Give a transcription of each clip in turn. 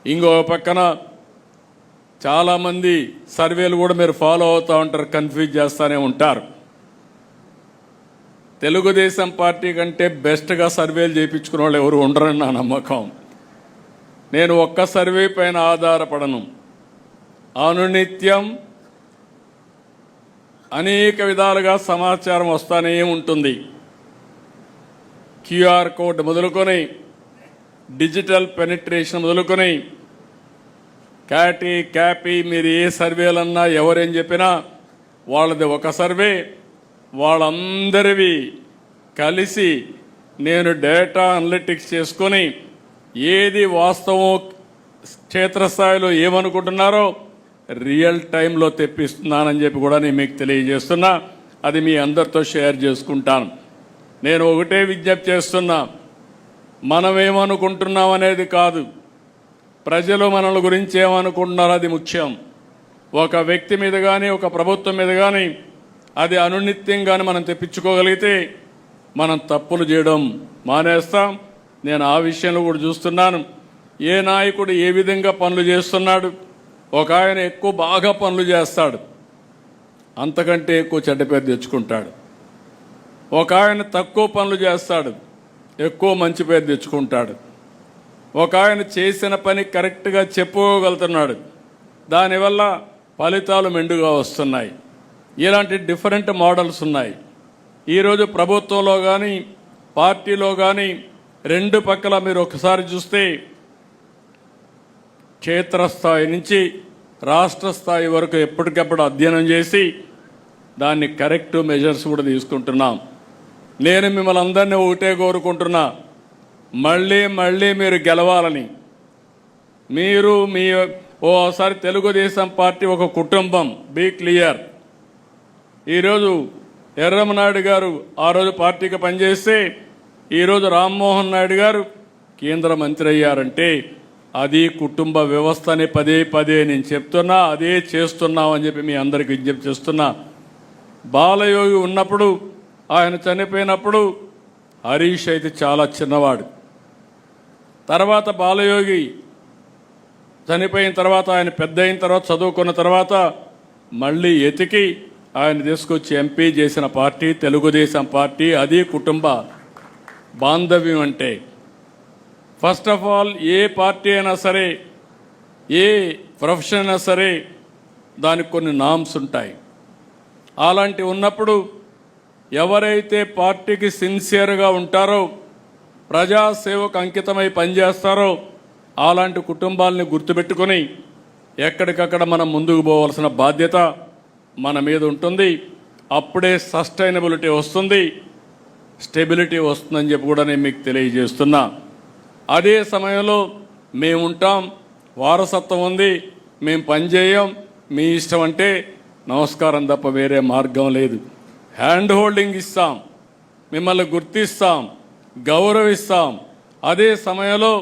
ఇంకో పక్కన చాలామంది సర్వేలు కూడా మీరు ఫాలో అవుతూ ఉంటారు, కన్ఫ్యూజ్ చేస్తూనే ఉంటారు. తెలుగుదేశం పార్టీ కంటే బెస్ట్గా సర్వేలు చేయించుకునే వాళ్ళు ఎవరు ఉండరని నా నమ్మకం. నేను ఒక్క సర్వే పైన ఆధారపడను. అనునిత్యం అనేక విధాలుగా సమాచారం వస్తూనే ఉంటుంది. క్యూఆర్ కోడ్ మొదలుకొని, డిజిటల్ పెనిట్రేషన్ మొదలుకొని, క్యాపీ మీరు ఏ సర్వేలన్నా ఎవరేం చెప్పినా వాళ్ళది ఒక సర్వే. వాళ్ళందరివి కలిసి నేను డేటా అనలిటిక్స్ చేసుకొని ఏది వాస్తవం, క్షేత్రస్థాయిలో ఏమనుకుంటున్నారో రియల్ టైంలో తెప్పిస్తున్నానని చెప్పి కూడా నేను మీకు తెలియజేస్తున్నా. అది మీ అందరితో షేర్ చేసుకుంటాను. నేను ఒకటే విజ్ఞప్తి చేస్తున్నా, మనం ఏమనుకుంటున్నాం అనేది కాదు, ప్రజలు మనల గురించి ఏమనుకుంటున్నారో అది ముఖ్యం. ఒక వ్యక్తి మీద కానీ ఒక ప్రభుత్వం మీద కానీ అది అనునిత్యం కానీ మనం తెప్పించుకోగలిగితే మనం తప్పులు చేయడం మానేస్తాం. నేను ఆ విషయంలో కూడా చూస్తున్నాను. ఏ నాయకుడు ఏ విధంగా పనులు చేస్తున్నాడు. ఒక ఆయన ఎక్కువ బాగా పనులు చేస్తాడు, అంతకంటే ఎక్కువ చెడ్డ పేరు తెచ్చుకుంటాడు. ఒక ఆయన తక్కువ పనులు చేస్తాడు, ఎక్కువ మంచి పేరు తెచ్చుకుంటాడు. ఒక ఆయన చేసిన పని కరెక్ట్గా చెప్పుకోగలుగుతున్నాడు, దానివల్ల ఫలితాలు మెండుగా వస్తున్నాయి. ఇలాంటి డిఫరెంట్ మోడల్స్ ఉన్నాయి. ఈరోజు ప్రభుత్వంలో కానీ పార్టీలో కానీ రెండు పక్కల మీరు ఒకసారి చూస్తే క్షేత్రస్థాయి నుంచి రాష్ట్ర స్థాయి వరకు ఎప్పటికప్పుడు అధ్యయనం చేసి దాన్ని కరెక్ట్ మెజర్స్ కూడా తీసుకుంటున్నాం. నేను మిమ్మల్ని అందరినీ ఒకటే కోరుకుంటున్నా, మళ్ళీ మీరు గెలవాలని. మీరు ఓసారి తెలుగుదేశం పార్టీ ఒక కుటుంబం, బీ క్లియర్. ఈరోజు ఎర్రమనాయుడు గారు ఆ రోజు పార్టీకి పనిచేస్తే ఈరోజు రామ్మోహన్ నాయుడు గారు కేంద్ర మంత్రి అయ్యారంటే అది కుటుంబ వ్యవస్థని పదే నేను చెప్తున్నా, అదే చేస్తున్నామని చెప్పి మీ అందరికి విజ్ఞప్తి చేస్తున్నా. బాలయోగి ఉన్నప్పుడు, ఆయన చనిపోయినప్పుడు హరీష్ అయితే చాలా చిన్నవాడు. తర్వాత బాలయోగి చనిపోయిన తర్వాత, ఆయన పెద్ద అయిన తర్వాత, చదువుకున్న తర్వాత మళ్ళీ ఎతికి ఆయన తీసుకొచ్చి ఎంపీ చేసిన పార్టీ తెలుగుదేశం పార్టీ. అది కుటుంబ బాంధవ్యం అంటే. First of all A party అయినా సరే, ఏ ప్రొఫెషన్ అయినా సరే దానికి కొన్ని నామ్స్ ఉంటాయి. అలాంటి ఉన్నప్పుడు ఎవరైతే పార్టీకి సిన్సియర్గా ఉంటారో, ప్రజాసేవకు అంకితమై పనిచేస్తారో అలాంటి కుటుంబాలని గుర్తుపెట్టుకొని ఎక్కడికక్కడ మనం ముందుకు పోవాల్సిన బాధ్యత మన మీద ఉంటుంది. అప్పుడే సస్టైనబిలిటీ వస్తుంది, స్టెబిలిటీ వస్తుందని చెప్పి కూడా నేను మీకు తెలియజేస్తున్నా. అదే సమయంలో మేము ఉంటాం, వారసత్వం ఉంది, మేము పనిచేయం, మీ ఇష్టం అంటే నమస్కారం తప్ప వేరే మార్గం లేదు. హ్యాండ్ హోల్డింగ్ ఇస్తాం, మిమ్మల్ని గుర్తిస్తాం, గౌరవిస్తాం. అదే సమయంలో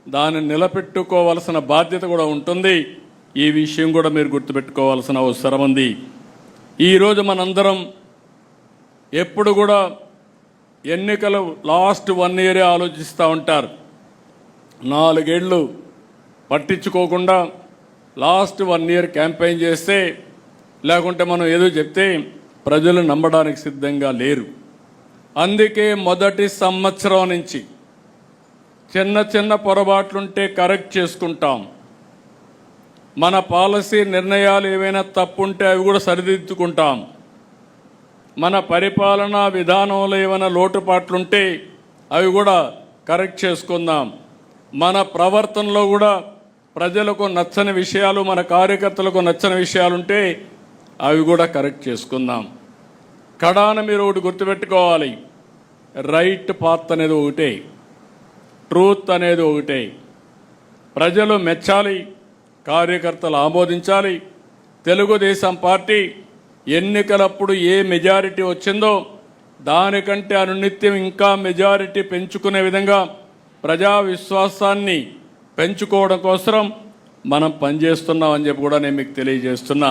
దాన్ని నిలబెట్టుకోవాల్సిన బాధ్యత కూడా ఉంటుంది. ఈ విషయం కూడా మీరు గుర్తుపెట్టుకోవాల్సిన అవసరం ఉంది. ఈరోజు మనందరం ఎప్పుడు కూడా ఎన్నికలు లాస్ట్ 1 ఇయరే ఆలోచిస్తూ ఉంటారు. 4 ఏళ్ళు పట్టించుకోకుండా లాస్ట్ 1 ఇయర్ క్యాంపెయిన్ చేస్తే, లేకుంటే మనం ఏదో చెప్తే ప్రజలు నమ్మడానికి సిద్ధంగా లేరు. అందుకే మొదటి సంవత్సరం నుంచి చిన్న పొరపాట్లుంటే కరెక్ట్ చేసుకుంటాం. మన పాలసీ నిర్ణయాలు ఏవైనా తప్పుంటే అవి కూడా సరిదిద్దుకుంటాం. మన పరిపాలనా విధానంలో ఏమైనా లోటుపాట్లుంటే అవి కూడా కరెక్ట్ చేసుకుందాం. మన ప్రవర్తనలో కూడా ప్రజలకు నచ్చని విషయాలు, మన కార్యకర్తలకు నచ్చని విషయాలుంటే అవి కూడా కరెక్ట్ చేసుకుందాం. కడాన మీరు ఒకటి గుర్తుపెట్టుకోవాలి, రైట్ పాత్ అనేది ఒకటే, ట్రూత్ అనేది ఒకటే. ప్రజలు మెచ్చాలి, కార్యకర్తలు ఆమోదించాలి. తెలుగుదేశం పార్టీ ఎన్నికలప్పుడు ఏ మెజారిటీ వచ్చిందో దానికంటే అనునిత్యం ఇంకా మెజారిటీ పెంచుకునే విధంగా ప్రజా విశ్వాసాన్ని పెంచుకోవడం కోసం మనం పనిచేస్తున్నామని చెప్పి కూడా నేను మీకు తెలియజేస్తున్నా.